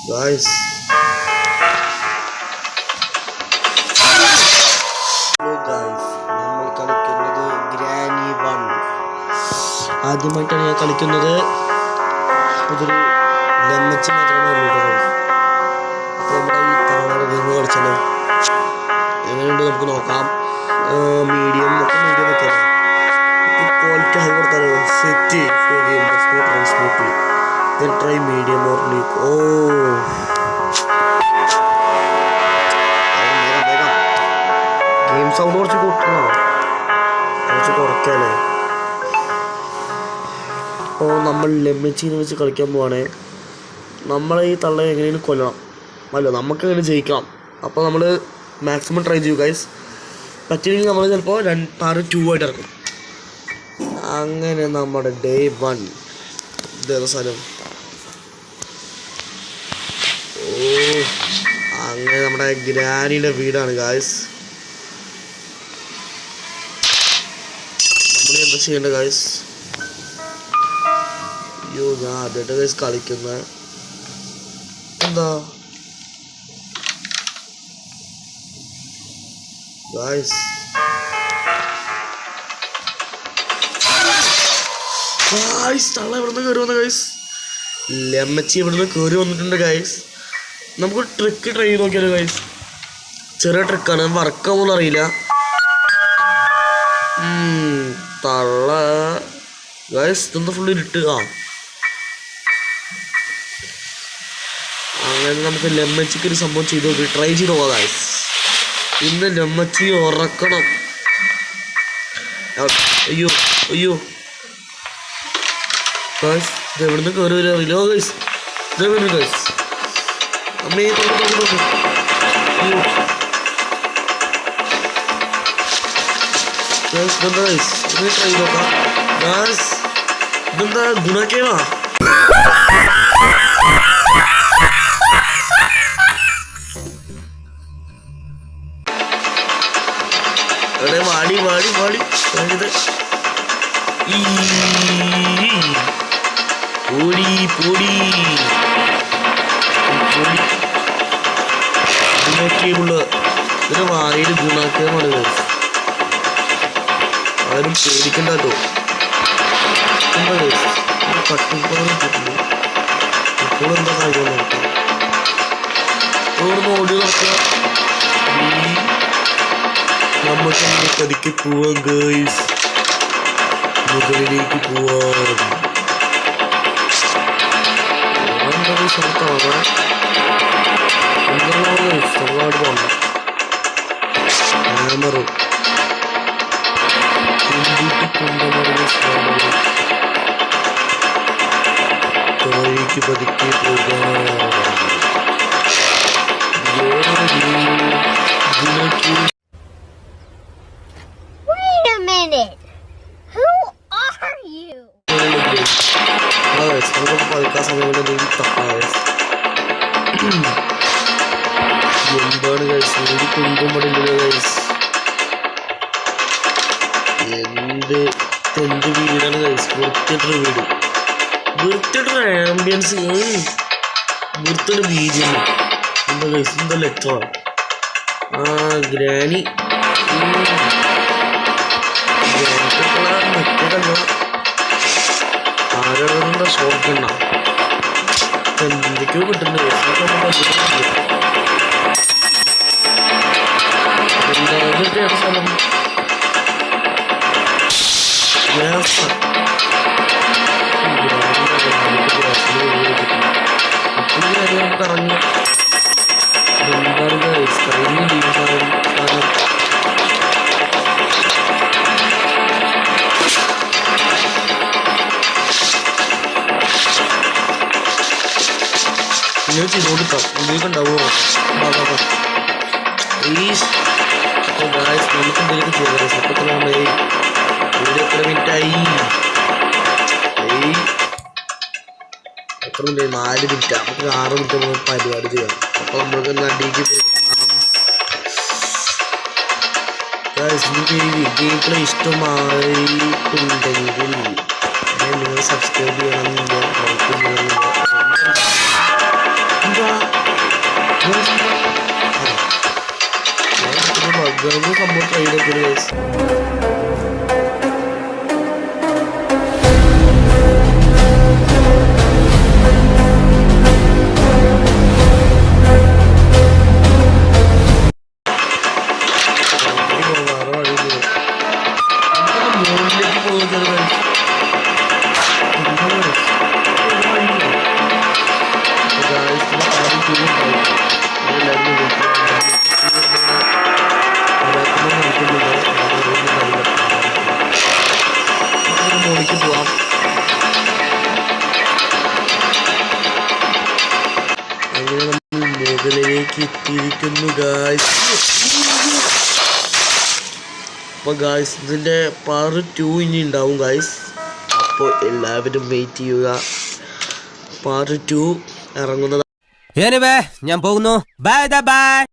Guys നമ്മൾ കളിക്കുന്നത് granny 1. ആദ്യമായിട്ടാണ് ഞാൻ കളിക്കുന്നത്. ഇതൊരു ലെമ്മച്ച് മാത്രമേ ഉള്ളൂ. അപ്പോൾ നമ്മുടെ ഈ തവണ ഗെയിം കളിച്ചാലോ, എങ്ങനെയുണ്ട് നമുക്ക് നോക്കാം. മീഡിയം ഒക്കെ ക്വാളിറ്റി ഹൈ കൊടുത്താലോ. Set smoothly then try medium or leak. Game sound കുറച്ച് കൂട്ടണം, കുറച്ച് കുറയ്ക്കാല്ലേ. അപ്പോൾ നമ്മൾ ലെമ്മച്ചീനെ വെച്ച് കളിക്കാൻ പോവാണേ. നമ്മളെ ഈ തള്ള എങ്ങനെയും കൊല്ലണം, അല്ല നമുക്ക് എങ്ങനെ ജയിക്കണം. അപ്പോൾ നമ്മൾ മാക്സിമം ട്രൈ ചെയ്യൂ ഗൈസ്. പറ്റില്ലെങ്കിൽ നമ്മൾ ചിലപ്പോൾ പാർട്ട് 2 ആയിട്ട് ഇറക്കും. അങ്ങനെ നമ്മുടെ ഡേ 1 ഇതേതാ സ്ഥലം. അങ്ങനെ നമ്മുടെ ഗ്രാനിയുടെ വീടാണ് ഗായ്സ്. നമ്മൾ എന്താ ചെയ്യേണ്ട ഗായ്സ്? അയ്യോ, ഞാൻ ആദ്യമായിട്ട് ഗായ്സ് കളിക്കുന്ന എന്താ ഗായ്സ്. തള്ള ഇവിടുന്ന് കയറി വന്ന ഗായ്സ്. ലെമ്മച്ചി ഇവിടുന്ന് കയറി വന്നിട്ടുണ്ട് ഗായ്സ്. നമുക്ക് ട്രിക്ക് ട്രൈ ചെയ്ത് നോക്കിയാലോ ഗൈസ്. ചെറിയ ട്രിക്കാണ്, വർക്കാവോന്ന് അറിയില്ല. തള്ള ഗൈസ് ഇതെന്താ ഫുള്ള് ഇരുട്ട്. അങ്ങനെ നമുക്ക് ലെമ്മച്ചിക്ക് ഒരു സംഭവം ചെയ്ത് നോക്കി ട്രൈ ചെയ്ത് നോക്കാം ഗൈസ്. ഇന്ന് ലെമ്മച്ചി ഉറക്കണം. അയ്യോ അയ്യോ ഗൈസ്, ഇത് എവിടുന്ന് കയറി വരിക അറിയില്ലോ ഗൈസ്. ഇതെവിടെ ഗൈസ്? അമ്മേ ഇതെന്താ ട്രൈ നോക്കാം. ഇതെന്താ ഗുണക്കേവാ? എവിടെ വാടി വാടി വാടി പൊടി പൊടി ഗുണക്കേബിള്. ഇതിന് വായിൽ ഗുണക്കേമാണ് ഗൈസ്. ആരും പേടിക്കണ്ട കേട്ടോ. എന്താ ഗൈസ് കട്ടിപ്പോഴും ഇപ്പോഴും എന്താ കാര്യം നോക്കാം. ഇവിടുന്ന് ഓടി നോക്കുക. നമുക്ക് പതുക്കെ പോവാം ഗൈസ്, മുകളിലേക്ക് പോവാം. എന്താ സ്ഥലത്താണ് ഒരുപാട് പോകണ്ട. ക്യാമറ താഴേക്ക് പതുക്കെ പോകാം. പതുക്കാൻ സമയം എന്താണ് ഗൈസ് ഒരു കുടുംബം പടില്ല ഗൈസ്. എന്ത് വീടാണ് ഗൈസ്. വൃത്തിയിട്ടൊരു വീട്, വൃത്തിയിട്ടൊരു ആംബിയൻസ്, വൃത്തിയുടെ ബീജം. എന്താ ഗൈസ്, എന്താ ലെറ്ററാണ്. ഗ്രാനി മറ്റേതല്ല ആരോടെന്താ ഷോർട്ട് എന്തൊക്കെയോ കിട്ടുന്നുണ്ട് ഗൈസ്. എന്താ സ്ഥലം കറങ്ങി എന്താണ് ഇങ്ങനെ ചെയ്ത് കൊടുക്കാം. എന്തെങ്കിലും ഉണ്ടാവുമോ? പ്ലീസ് നമുക്ക് എന്തെങ്കിലും ചെയ്യാം. സത്യത്തിലാണ് വീഡിയോ എത്ര മിനിറ്റായി? എത്ര മിനിറ്റ്? 4 മിനിറ്റ്. നമുക്ക് 6 മിനിറ്റ് പരിപാടി ചെയ്യാം. അപ്പോൾ നമ്മൾക്ക് നടിക്ക് ഗെയിം പ്ലേ ഇഷ്ടമായിട്ടുണ്ടെങ്കിൽ നിങ്ങൾ സബ്സ്ക്രൈബ് ചെയ്യണം. സംഭവം ട്രൈ ചെയ്തത് ഗൈസ്. മുകളിലേക്ക് പോകുന്നത് മോളിക്ക് പോവാം. അങ്ങനെ നമ്മൾ മുകളിലേക്ക് എത്തിയിരിക്കുന്നു ഗായ്സ്. അപ്പോൾ ഗായ്സ് ഇതിൻ്റെ പാർട്ട് 2 ഇനി ഉണ്ടാവും ഗായ്സ്. അപ്പോൾ എല്ലാവരും വെയിറ്റ് ചെയ്യുക. പാർട്ട് 2 ഇറങ്ങുന്നത്. ഞാൻ പോകുന്നു. Bye bye.